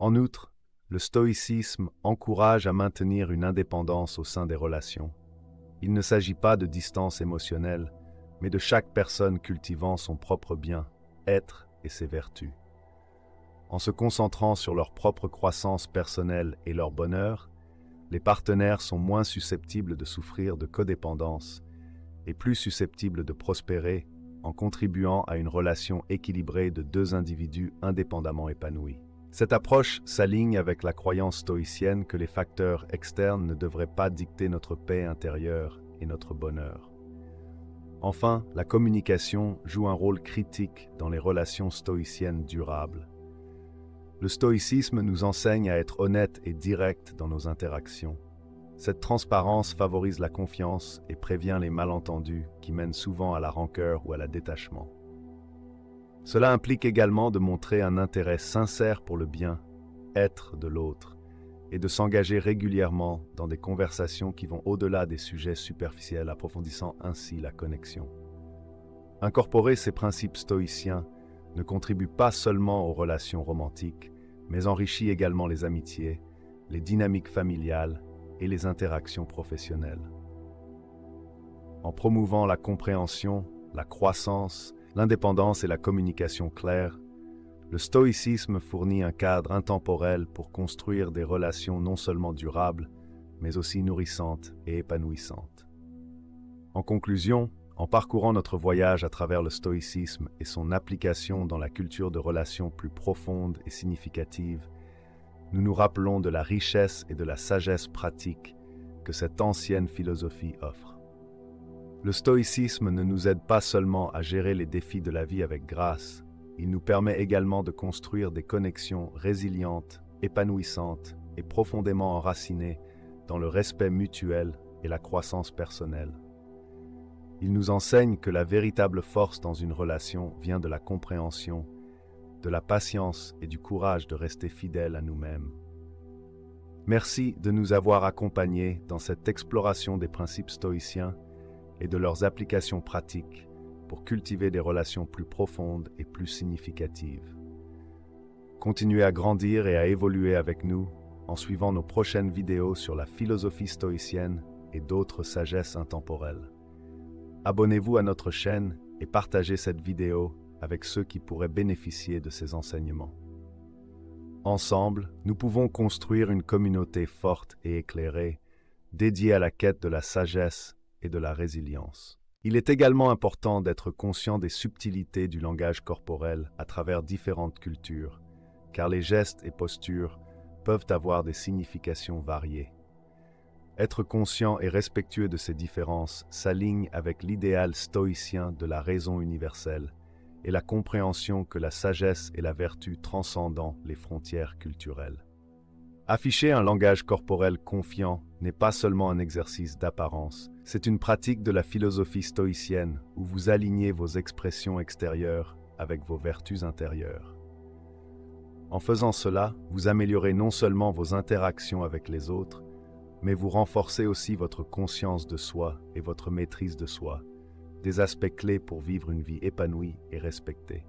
En outre, le stoïcisme encourage à maintenir une indépendance au sein des relations. Il ne s'agit pas de distance émotionnelle, mais de chaque personne cultivant son propre bien, être et ses vertus. En se concentrant sur leur propre croissance personnelle et leur bonheur, les partenaires sont moins susceptibles de souffrir de codépendance et plus susceptibles de prospérer en contribuant à une relation équilibrée de deux individus indépendamment épanouis. Cette approche s'aligne avec la croyance stoïcienne que les facteurs externes ne devraient pas dicter notre paix intérieure et notre bonheur. Enfin, la communication joue un rôle critique dans les relations stoïciennes durables. Le stoïcisme nous enseigne à être honnête et direct dans nos interactions. Cette transparence favorise la confiance et prévient les malentendus qui mènent souvent à la rancœur ou à la détachement. Cela implique également de montrer un intérêt sincère pour le bien-être de l'autre et de s'engager régulièrement dans des conversations qui vont au-delà des sujets superficiels, approfondissant ainsi la connexion. Incorporer ces principes stoïciens ne contribue pas seulement aux relations romantiques, mais enrichit également les amitiés, les dynamiques familiales et les interactions professionnelles. En promouvant la compréhension, la croissance, l'indépendance et la communication claire, le stoïcisme fournit un cadre intemporel pour construire des relations non seulement durables, mais aussi nourrissantes et épanouissantes. En conclusion, en parcourant notre voyage à travers le stoïcisme et son application dans la culture de relations plus profonde et significative, nous nous rappelons de la richesse et de la sagesse pratique que cette ancienne philosophie offre. Le stoïcisme ne nous aide pas seulement à gérer les défis de la vie avec grâce, il nous permet également de construire des connexions résilientes, épanouissantes et profondément enracinées dans le respect mutuel et la croissance personnelle. Il nous enseigne que la véritable force dans une relation vient de la compréhension, de la patience et du courage de rester fidèles à nous-mêmes. Merci de nous avoir accompagnés dans cette exploration des principes stoïciens et de leurs applications pratiques pour cultiver des relations plus profondes et plus significatives. Continuez à grandir et à évoluer avec nous en suivant nos prochaines vidéos sur la philosophie stoïcienne et d'autres sagesses intemporelles. Abonnez-vous à notre chaîne et partagez cette vidéo avec ceux qui pourraient bénéficier de ces enseignements. Ensemble, nous pouvons construire une communauté forte et éclairée, dédiée à la quête de la sagesse et de la résilience. Il est également important d'être conscient des subtilités du langage corporel à travers différentes cultures, car les gestes et postures peuvent avoir des significations variées. Être conscient et respectueux de ces différences s'aligne avec l'idéal stoïcien de la raison universelle et la compréhension que la sagesse et la vertu transcendent les frontières culturelles. Afficher un langage corporel confiant n'est pas seulement un exercice d'apparence, c'est une pratique de la philosophie stoïcienne où vous alignez vos expressions extérieures avec vos vertus intérieures. En faisant cela, vous améliorez non seulement vos interactions avec les autres, mais vous renforcez aussi votre conscience de soi et votre maîtrise de soi, des aspects clés pour vivre une vie épanouie et respectée.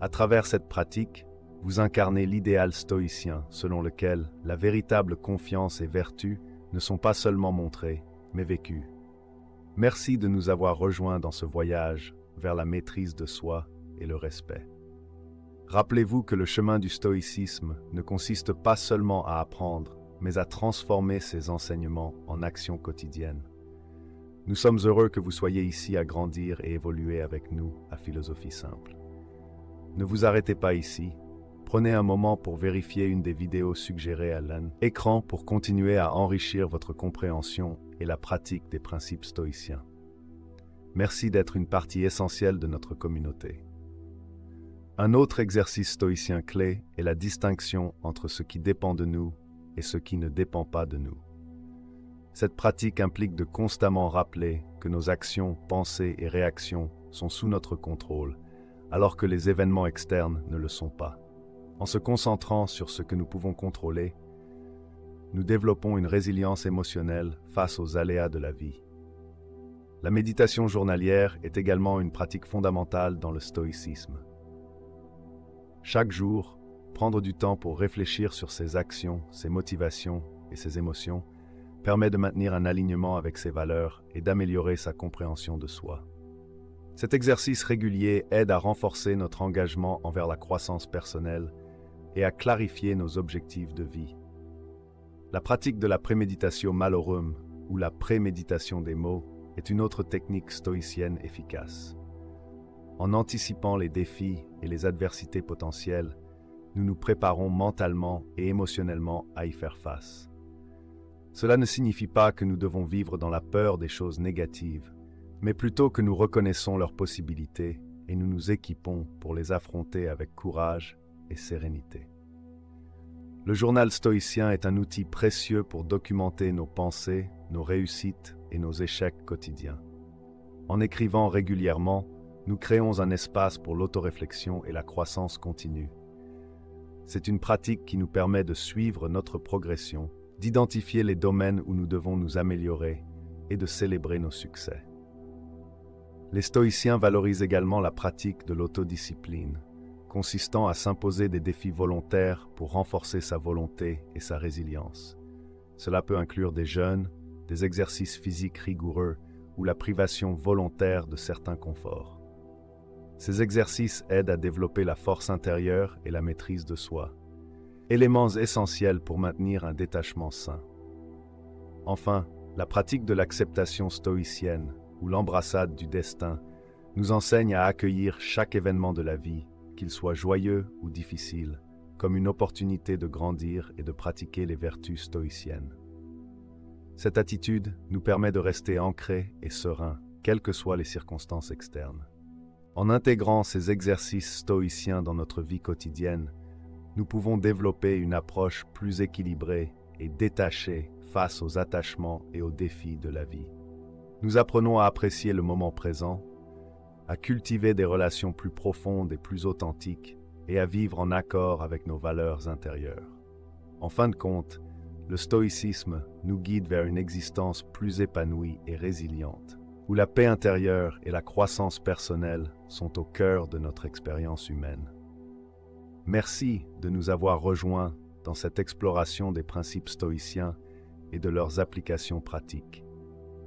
À travers cette pratique, vous incarnez l'idéal stoïcien selon lequel la véritable confiance et vertu ne sont pas seulement montrées, mais vécues. Merci de nous avoir rejoints dans ce voyage vers la maîtrise de soi et le respect. Rappelez-vous que le chemin du stoïcisme ne consiste pas seulement à apprendre, mais à transformer ses enseignements en actions quotidiennes. Nous sommes heureux que vous soyez ici à grandir et évoluer avec nous à Philosophie Simple. Ne vous arrêtez pas ici. Prenez un moment pour vérifier une des vidéos suggérées à l'écran pour continuer à enrichir votre compréhension et la pratique des principes stoïciens. Merci d'être une partie essentielle de notre communauté. Un autre exercice stoïcien clé est la distinction entre ce qui dépend de nous et ce qui ne dépend pas de nous. Cette pratique implique de constamment rappeler que nos actions, pensées et réactions sont sous notre contrôle, alors que les événements externes ne le sont pas. En se concentrant sur ce que nous pouvons contrôler, nous développons une résilience émotionnelle face aux aléas de la vie. La méditation journalière est également une pratique fondamentale dans le stoïcisme. Chaque jour, Prendre du temps pour réfléchir sur ses actions, ses motivations et ses émotions permet de maintenir un alignement avec ses valeurs et d'améliorer sa compréhension de soi. Cet exercice régulier aide à renforcer notre engagement envers la croissance personnelle et à clarifier nos objectifs de vie. La pratique de la préméditatio malorum, ou la préméditation des mots, est une autre technique stoïcienne efficace. En anticipant les défis et les adversités potentielles, nous nous préparons mentalement et émotionnellement à y faire face. Cela ne signifie pas que nous devons vivre dans la peur des choses négatives, mais plutôt que nous reconnaissons leurs possibilités et nous nous équipons pour les affronter avec courage et sérénité. Le journal stoïcien est un outil précieux pour documenter nos pensées, nos réussites et nos échecs quotidiens. En écrivant régulièrement, nous créons un espace pour l'autoréflexion et la croissance continue. C'est une pratique qui nous permet de suivre notre progression, d'identifier les domaines où nous devons nous améliorer et de célébrer nos succès. Les stoïciens valorisent également la pratique de l'autodiscipline, consistant à s'imposer des défis volontaires pour renforcer sa volonté et sa résilience. Cela peut inclure des jeûnes, des exercices physiques rigoureux ou la privation volontaire de certains conforts. Ces exercices aident à développer la force intérieure et la maîtrise de soi, éléments essentiels pour maintenir un détachement sain. Enfin, la pratique de l'acceptation stoïcienne, ou l'embrassade du destin, nous enseigne à accueillir chaque événement de la vie, qu'il soit joyeux ou difficile, comme une opportunité de grandir et de pratiquer les vertus stoïciennes. Cette attitude nous permet de rester ancrés et sereins, quelles que soient les circonstances externes. En intégrant ces exercices stoïciens dans notre vie quotidienne, nous pouvons développer une approche plus équilibrée et détachée face aux attachements et aux défis de la vie. Nous apprenons à apprécier le moment présent, à cultiver des relations plus profondes et plus authentiques et à vivre en accord avec nos valeurs intérieures. En fin de compte, le stoïcisme nous guide vers une existence plus épanouie et résiliente, où la paix intérieure et la croissance personnelle sont au cœur de notre expérience humaine. Merci de nous avoir rejoints dans cette exploration des principes stoïciens et de leurs applications pratiques.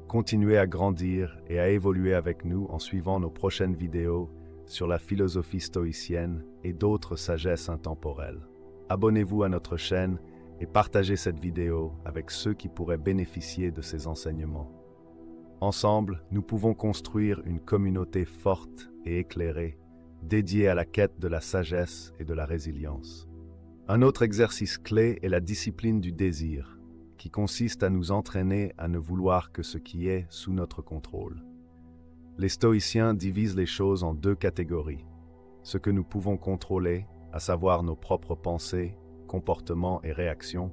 Continuez à grandir et à évoluer avec nous en suivant nos prochaines vidéos sur la philosophie stoïcienne et d'autres sagesses intemporelles. Abonnez-vous à notre chaîne et partagez cette vidéo avec ceux qui pourraient bénéficier de ces enseignements. Ensemble, nous pouvons construire une communauté forte et éclairée, dédiée à la quête de la sagesse et de la résilience. Un autre exercice clé est la discipline du désir, qui consiste à nous entraîner à ne vouloir que ce qui est sous notre contrôle. Les stoïciens divisent les choses en deux catégories. Ce que nous pouvons contrôler, à savoir nos propres pensées, comportements et réactions,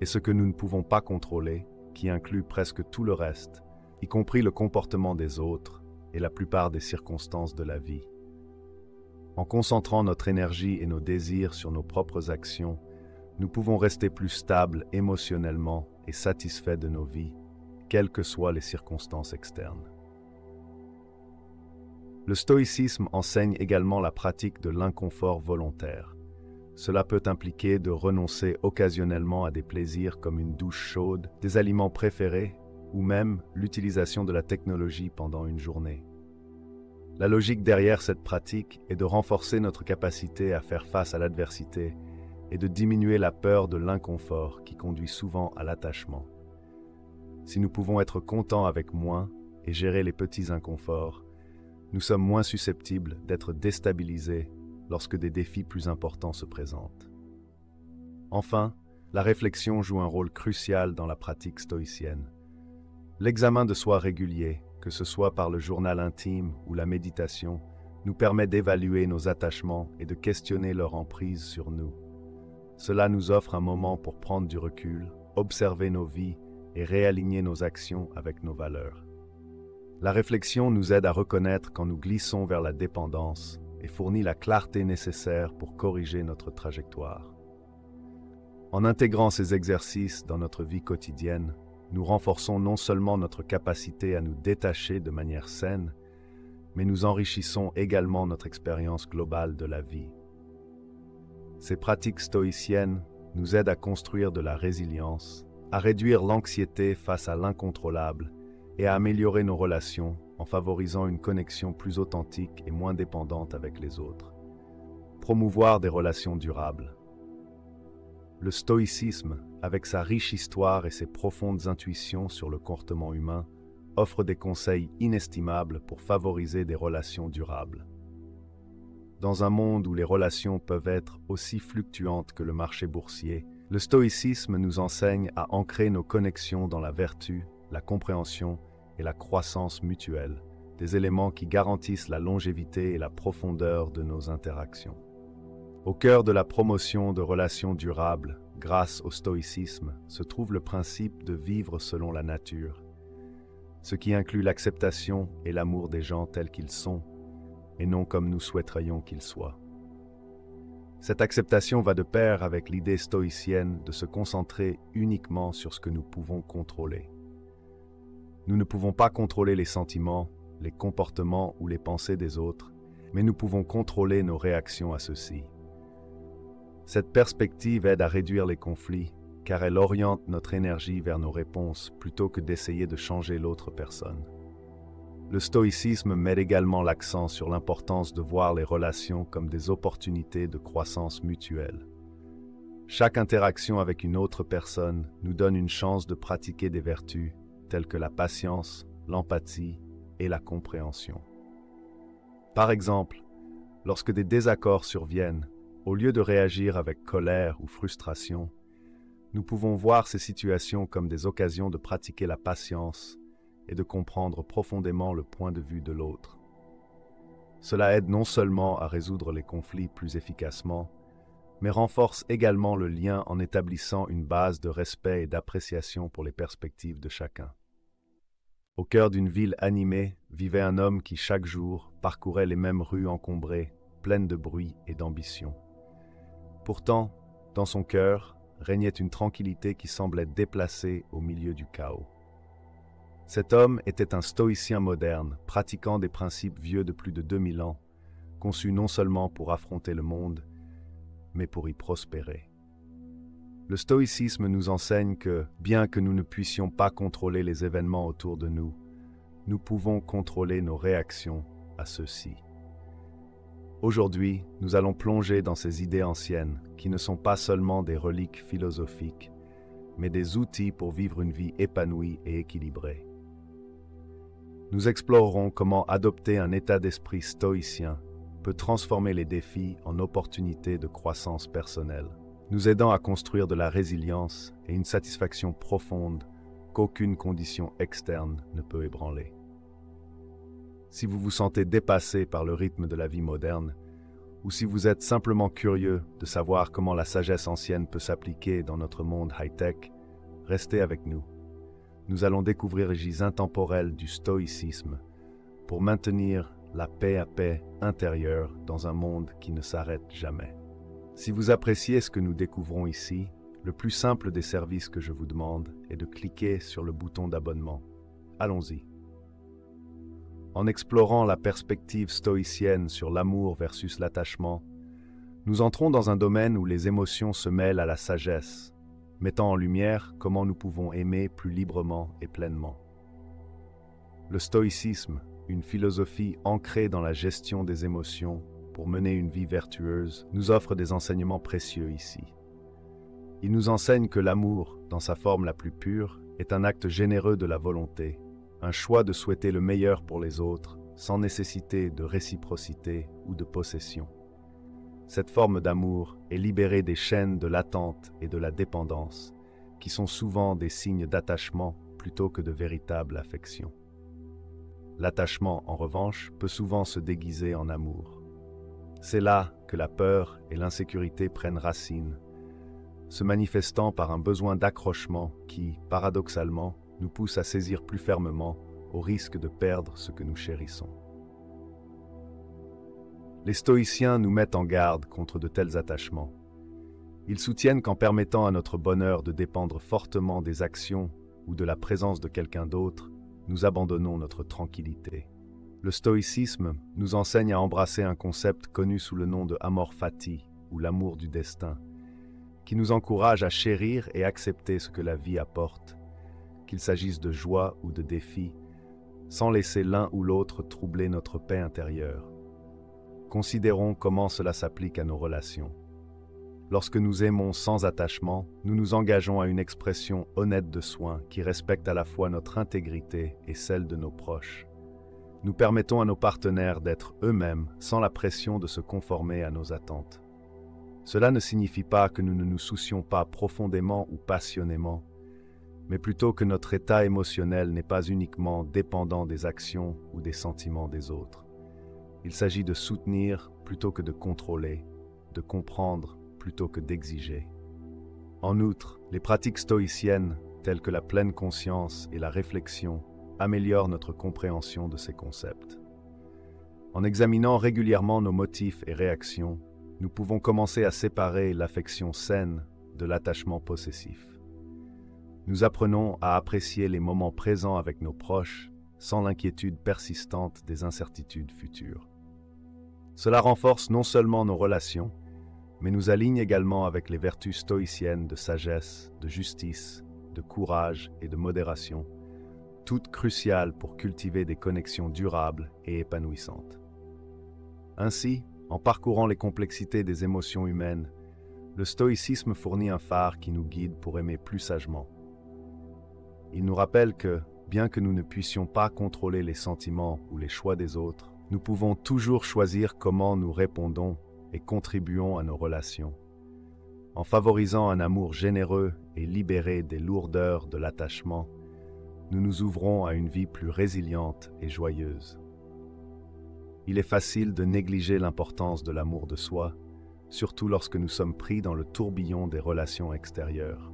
et ce que nous ne pouvons pas contrôler, qui inclut presque tout le reste, y compris le comportement des autres et la plupart des circonstances de la vie. En concentrant notre énergie et nos désirs sur nos propres actions, nous pouvons rester plus stables émotionnellement et satisfaits de nos vies, quelles que soient les circonstances externes. Le stoïcisme enseigne également la pratique de l'inconfort volontaire. Cela peut impliquer de renoncer occasionnellement à des plaisirs comme une douche chaude, des aliments préférés ou même l'utilisation de la technologie pendant une journée. La logique derrière cette pratique est de renforcer notre capacité à faire face à l'adversité et de diminuer la peur de l'inconfort qui conduit souvent à l'attachement. Si nous pouvons être contents avec moins et gérer les petits inconforts, nous sommes moins susceptibles d'être déstabilisés lorsque des défis plus importants se présentent. Enfin, la réflexion joue un rôle crucial dans la pratique stoïcienne. L'examen de soi régulier, que ce soit par le journal intime ou la méditation, nous permet d'évaluer nos attachements et de questionner leur emprise sur nous. Cela nous offre un moment pour prendre du recul, observer nos vies et réaligner nos actions avec nos valeurs. La réflexion nous aide à reconnaître quand nous glissons vers la dépendance et fournit la clarté nécessaire pour corriger notre trajectoire. En intégrant ces exercices dans notre vie quotidienne, nous renforçons non seulement notre capacité à nous détacher de manière saine, mais nous enrichissons également notre expérience globale de la vie. Ces pratiques stoïciennes nous aident à construire de la résilience, à réduire l'anxiété face à l'incontrôlable et à améliorer nos relations en favorisant une connexion plus authentique et moins dépendante avec les autres. Promouvoir des relations durables. Le stoïcisme, avec sa riche histoire et ses profondes intuitions sur le comportement humain, offre des conseils inestimables pour favoriser des relations durables. Dans un monde où les relations peuvent être aussi fluctuantes que le marché boursier, le stoïcisme nous enseigne à ancrer nos connexions dans la vertu, la compréhension et la croissance mutuelle, des éléments qui garantissent la longévité et la profondeur de nos interactions. Au cœur de la promotion de relations durables, grâce au stoïcisme, se trouve le principe de vivre selon la nature, ce qui inclut l'acceptation et l'amour des gens tels qu'ils sont, et non comme nous souhaiterions qu'ils soient. Cette acceptation va de pair avec l'idée stoïcienne de se concentrer uniquement sur ce que nous pouvons contrôler. Nous ne pouvons pas contrôler les sentiments, les comportements ou les pensées des autres, mais nous pouvons contrôler nos réactions à ceux-ci. Cette perspective aide à réduire les conflits, car elle oriente notre énergie vers nos réponses plutôt que d'essayer de changer l'autre personne. Le stoïcisme met également l'accent sur l'importance de voir les relations comme des opportunités de croissance mutuelle. Chaque interaction avec une autre personne nous donne une chance de pratiquer des vertus telles que la patience, l'empathie et la compréhension. Par exemple, lorsque des désaccords surviennent, au lieu de réagir avec colère ou frustration, nous pouvons voir ces situations comme des occasions de pratiquer la patience et de comprendre profondément le point de vue de l'autre. Cela aide non seulement à résoudre les conflits plus efficacement, mais renforce également le lien en établissant une base de respect et d'appréciation pour les perspectives de chacun. Au cœur d'une ville animée vivait un homme qui chaque jour parcourait les mêmes rues encombrées, pleines de bruit et d'ambition. Pourtant, dans son cœur, régnait une tranquillité qui semblait déplacée au milieu du chaos. Cet homme était un stoïcien moderne, pratiquant des principes vieux de plus de 2000 ans, conçus non seulement pour affronter le monde, mais pour y prospérer. Le stoïcisme nous enseigne que, bien que nous ne puissions pas contrôler les événements autour de nous, nous pouvons contrôler nos réactions à ceux-ci. Aujourd'hui, nous allons plonger dans ces idées anciennes, qui ne sont pas seulement des reliques philosophiques, mais des outils pour vivre une vie épanouie et équilibrée. Nous explorerons comment adopter un état d'esprit stoïcien peut transformer les défis en opportunités de croissance personnelle, nous aidant à construire de la résilience et une satisfaction profonde qu'aucune condition externe ne peut ébranler. Si vous vous sentez dépassé par le rythme de la vie moderne, ou si vous êtes simplement curieux de savoir comment la sagesse ancienne peut s'appliquer dans notre monde high-tech, restez avec nous. Nous allons découvrir les gises intemporelles du stoïcisme pour maintenir la paix à paix intérieure dans un monde qui ne s'arrête jamais. Si vous appréciez ce que nous découvrons ici, le plus simple des services que je vous demande est de cliquer sur le bouton d'abonnement. Allons-y. En explorant la perspective stoïcienne sur l'amour versus l'attachement, nous entrons dans un domaine où les émotions se mêlent à la sagesse, mettant en lumière comment nous pouvons aimer plus librement et pleinement. Le stoïcisme, une philosophie ancrée dans la gestion des émotions pour mener une vie vertueuse, nous offre des enseignements précieux ici. Il nous enseigne que l'amour, dans sa forme la plus pure, est un acte généreux de la volonté, un choix de souhaiter le meilleur pour les autres, sans nécessité de réciprocité ou de possession. Cette forme d'amour est libérée des chaînes de l'attente et de la dépendance, qui sont souvent des signes d'attachement plutôt que de véritable affection. L'attachement, en revanche, peut souvent se déguiser en amour. C'est là que la peur et l'insécurité prennent racine, se manifestant par un besoin d'accrochement qui, paradoxalement, nous pousse à saisir plus fermement au risque de perdre ce que nous chérissons. Les stoïciens nous mettent en garde contre de tels attachements. Ils soutiennent qu'en permettant à notre bonheur de dépendre fortement des actions ou de la présence de quelqu'un d'autre, nous abandonnons notre tranquillité. Le stoïcisme nous enseigne à embrasser un concept connu sous le nom de amor fati, ou l'amour du destin, qui nous encourage à chérir et accepter ce que la vie apporte, qu'il s'agisse de joie ou de défis, sans laisser l'un ou l'autre troubler notre paix intérieure. Considérons comment cela s'applique à nos relations. Lorsque nous aimons sans attachement, nous nous engageons à une expression honnête de soin qui respecte à la fois notre intégrité et celle de nos proches. Nous permettons à nos partenaires d'être eux-mêmes sans la pression de se conformer à nos attentes. Cela ne signifie pas que nous ne nous soucions pas profondément ou passionnément, mais plutôt que notre état émotionnel n'est pas uniquement dépendant des actions ou des sentiments des autres. Il s'agit de soutenir plutôt que de contrôler, de comprendre plutôt que d'exiger. En outre, les pratiques stoïciennes, telles que la pleine conscience et la réflexion, améliorent notre compréhension de ces concepts. En examinant régulièrement nos motifs et réactions, nous pouvons commencer à séparer l'affection saine de l'attachement possessif. Nous apprenons à apprécier les moments présents avec nos proches sans l'inquiétude persistante des incertitudes futures. Cela renforce non seulement nos relations, mais nous aligne également avec les vertus stoïciennes de sagesse, de justice, de courage et de modération, toutes cruciales pour cultiver des connexions durables et épanouissantes. Ainsi, en parcourant les complexités des émotions humaines, le stoïcisme fournit un phare qui nous guide pour aimer plus sagement. Il nous rappelle que, bien que nous ne puissions pas contrôler les sentiments ou les choix des autres, nous pouvons toujours choisir comment nous répondons et contribuons à nos relations. En favorisant un amour généreux et libéré des lourdeurs de l'attachement, nous nous ouvrons à une vie plus résiliente et joyeuse. Il est facile de négliger l'importance de l'amour de soi, surtout lorsque nous sommes pris dans le tourbillon des relations extérieures.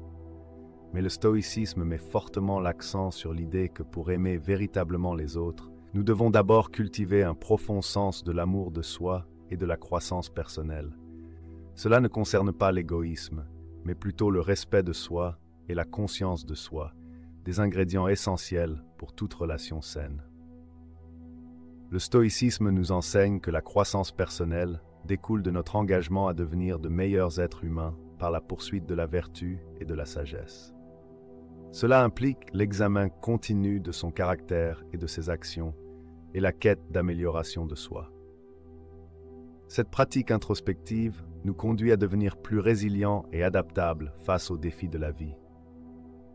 Mais le stoïcisme met fortement l'accent sur l'idée que pour aimer véritablement les autres, nous devons d'abord cultiver un profond sens de l'amour de soi et de la croissance personnelle. Cela ne concerne pas l'égoïsme, mais plutôt le respect de soi et la conscience de soi, des ingrédients essentiels pour toute relation saine. Le stoïcisme nous enseigne que la croissance personnelle découle de notre engagement à devenir de meilleurs êtres humains par la poursuite de la vertu et de la sagesse. Cela implique l'examen continu de son caractère et de ses actions et la quête d'amélioration de soi. Cette pratique introspective nous conduit à devenir plus résilients et adaptables face aux défis de la vie.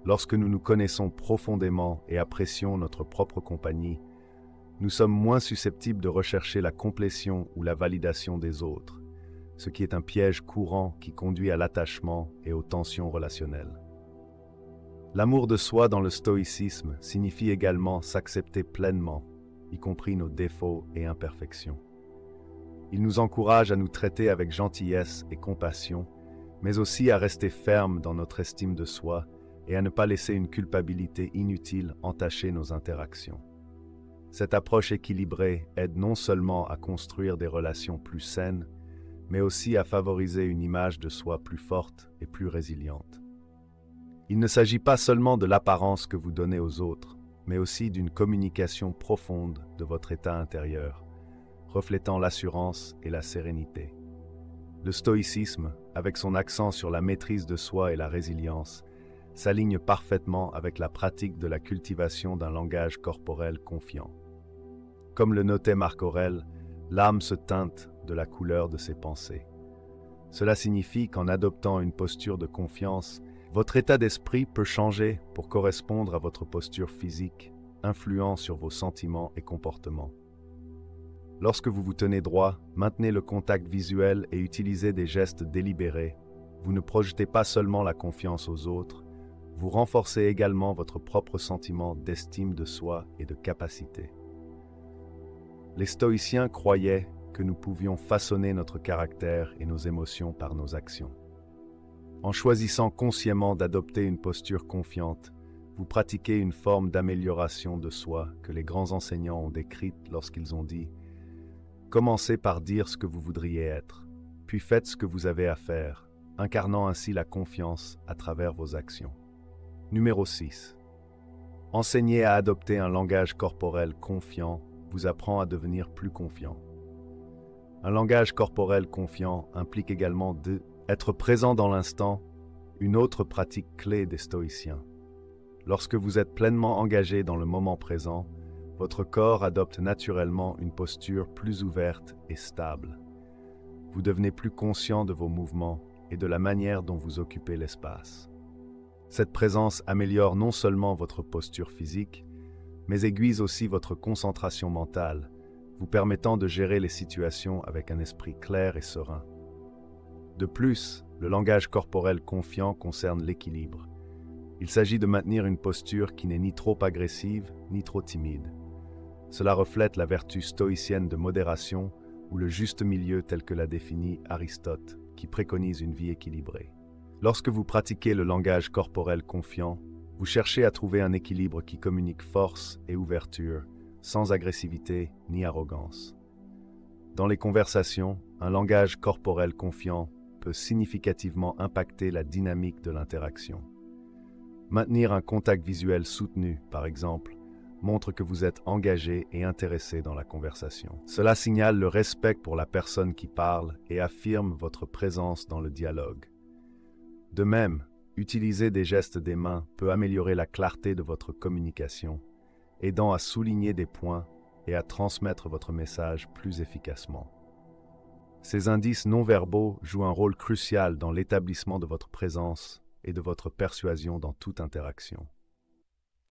Lorsque nous nous connaissons profondément et apprécions notre propre compagnie, nous sommes moins susceptibles de rechercher la complétion ou la validation des autres, ce qui est un piège courant qui conduit à l'attachement et aux tensions relationnelles. L'amour de soi dans le stoïcisme signifie également s'accepter pleinement, y compris nos défauts et imperfections. Il nous encourage à nous traiter avec gentillesse et compassion, mais aussi à rester fermes dans notre estime de soi et à ne pas laisser une culpabilité inutile entacher nos interactions. Cette approche équilibrée aide non seulement à construire des relations plus saines, mais aussi à favoriser une image de soi plus forte et plus résiliente. Il ne s'agit pas seulement de l'apparence que vous donnez aux autres, mais aussi d'une communication profonde de votre état intérieur, reflétant l'assurance et la sérénité. Le stoïcisme, avec son accent sur la maîtrise de soi et la résilience, s'aligne parfaitement avec la pratique de la cultivation d'un langage corporel confiant. Comme le notait Marc Aurèle, l'âme se teinte de la couleur de ses pensées. Cela signifie qu'en adoptant une posture de confiance, votre état d'esprit peut changer pour correspondre à votre posture physique, influant sur vos sentiments et comportements. Lorsque vous vous tenez droit, maintenez le contact visuel et utilisez des gestes délibérés. Vous ne projetez pas seulement la confiance aux autres, vous renforcez également votre propre sentiment d'estime de soi et de capacité. Les stoïciens croyaient que nous pouvions façonner notre caractère et nos émotions par nos actions. En choisissant consciemment d'adopter une posture confiante, vous pratiquez une forme d'amélioration de soi que les grands enseignants ont décrite lorsqu'ils ont dit « Commencez par dire ce que vous voudriez être, puis faites ce que vous avez à faire, incarnant ainsi la confiance à travers vos actions. » Numéro 6. Enseigner à adopter un langage corporel confiant vous apprend à devenir plus confiant. Un langage corporel confiant implique également être présent dans l'instant, une autre pratique clé des stoïciens. Lorsque vous êtes pleinement engagé dans le moment présent, votre corps adopte naturellement une posture plus ouverte et stable. Vous devenez plus conscient de vos mouvements et de la manière dont vous occupez l'espace. Cette présence améliore non seulement votre posture physique, mais aiguise aussi votre concentration mentale, vous permettant de gérer les situations avec un esprit clair et serein. De plus, le langage corporel confiant concerne l'équilibre. Il s'agit de maintenir une posture qui n'est ni trop agressive, ni trop timide. Cela reflète la vertu stoïcienne de modération ou le juste milieu tel que l'a défini Aristote, qui préconise une vie équilibrée. Lorsque vous pratiquez le langage corporel confiant, vous cherchez à trouver un équilibre qui communique force et ouverture, sans agressivité ni arrogance. Dans les conversations, un langage corporel confiant peut significativement impacter la dynamique de l'interaction. Maintenir un contact visuel soutenu, par exemple, montre que vous êtes engagé et intéressé dans la conversation. Cela signale le respect pour la personne qui parle et affirme votre présence dans le dialogue. De même, utiliser des gestes des mains peut améliorer la clarté de votre communication, aidant à souligner des points et à transmettre votre message plus efficacement. Ces indices non-verbaux jouent un rôle crucial dans l'établissement de votre présence et de votre persuasion dans toute interaction.